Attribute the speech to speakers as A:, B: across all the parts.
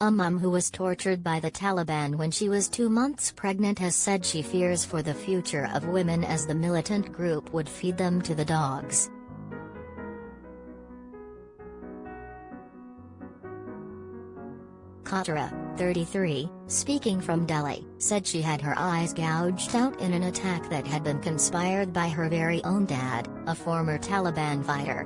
A: A mom who was tortured by the Taliban when she was 2 months pregnant has said she fears for the future of women as the militant group would feed them to the dogs. Khatera, 33, speaking from Delhi, said she had her eyes gouged out in an attack that had been conspired by her very own dad, a former Taliban fighter.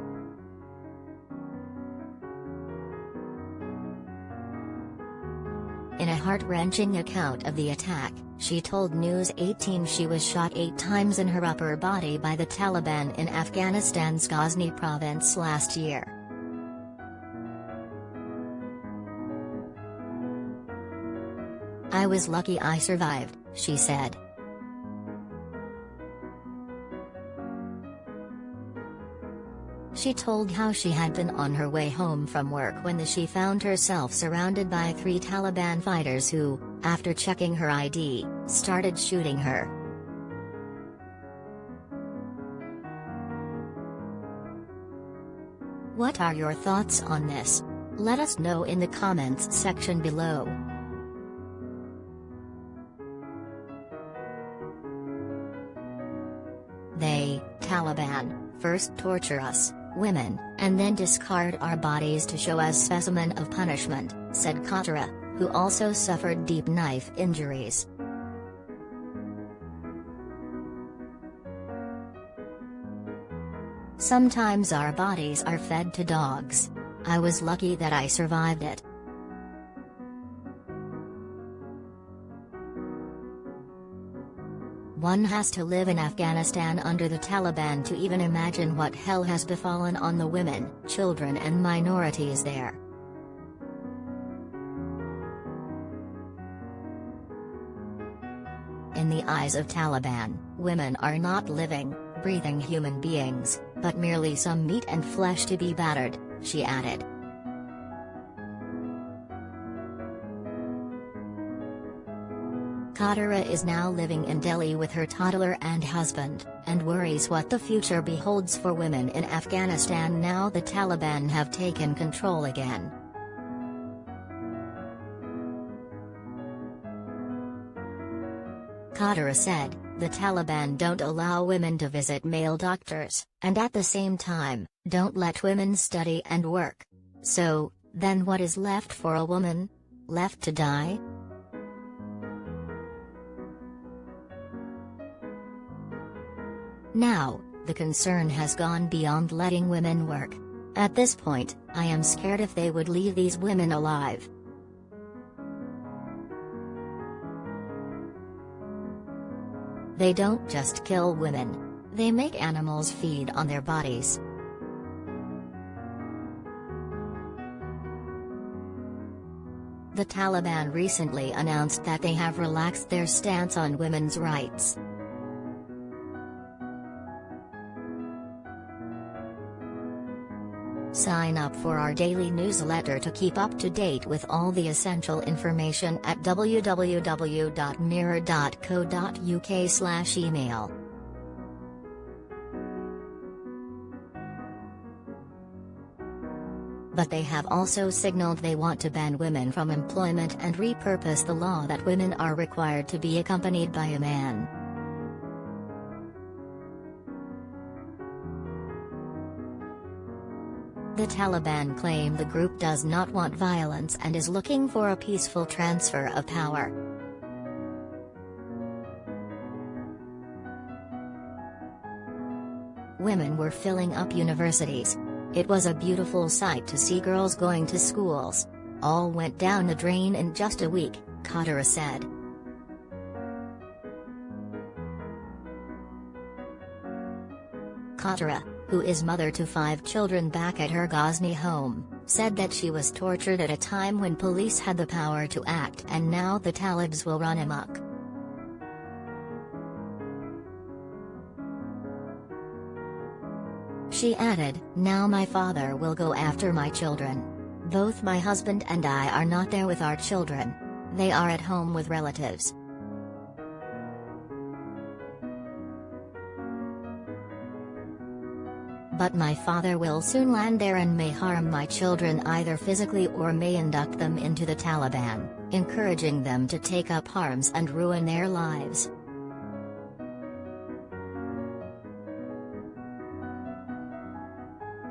A: In a heart-wrenching account of the attack, she told News 18 she was shot 8 times in her upper body by the Taliban in Afghanistan's Ghazni province last year. "I was lucky I survived," she said. She told how she had been on her way home from work when she found herself surrounded by 3 Taliban fighters who, after checking her ID, started shooting her. What are your thoughts on this? Let us know in the comments section below. They, Taliban, first torture us, women, and then discard our bodies to show as specimen of punishment, said Khatera, who also suffered deep knife injuries. "Sometimes our bodies are fed to dogs. I was lucky that I survived it. One has to live in Afghanistan under the Taliban to even imagine what hell has befallen on the women, children and minorities there." In the eyes of Taliban, women are not living, breathing human beings, but merely some meat and flesh to be battered, she added. Khatera is now living in Delhi with her toddler and husband, and worries what the future beholds for women in Afghanistan now the Taliban have taken control again. Khatera said, "The Taliban don't allow women to visit male doctors, and at the same time, don't let women study and work. So, then what is left for a woman? Left to die?" Now, the concern has gone beyond letting women work. "At this point, I am scared if they would leave these women alive. They don't just kill women. They make animals feed on their bodies." The Taliban recently announced that they have relaxed their stance on women's rights. Sign up for our daily newsletter to keep up to date with all the essential information at www.mirror.co.uk/email. But they have also signaled they want to ban women from employment and repurpose the law that women are required to be accompanied by a man. The Taliban claim the group does not want violence and is looking for a peaceful transfer of power. Women were filling up universities. "It was a beautiful sight to see girls going to schools. All went down the drain in just a week," Khatera said. Khatera, who is mother to 5 children back at her Ghazni home, said that she was tortured at a time when police had the power to act and now the Talibs will run amok. She added, "Now my father will go after my children. Both my husband and I are not there with our children. They are at home with relatives." But my father will soon land there and may harm my children either physically or may induct them into the Taliban, encouraging them to take up arms and ruin their lives.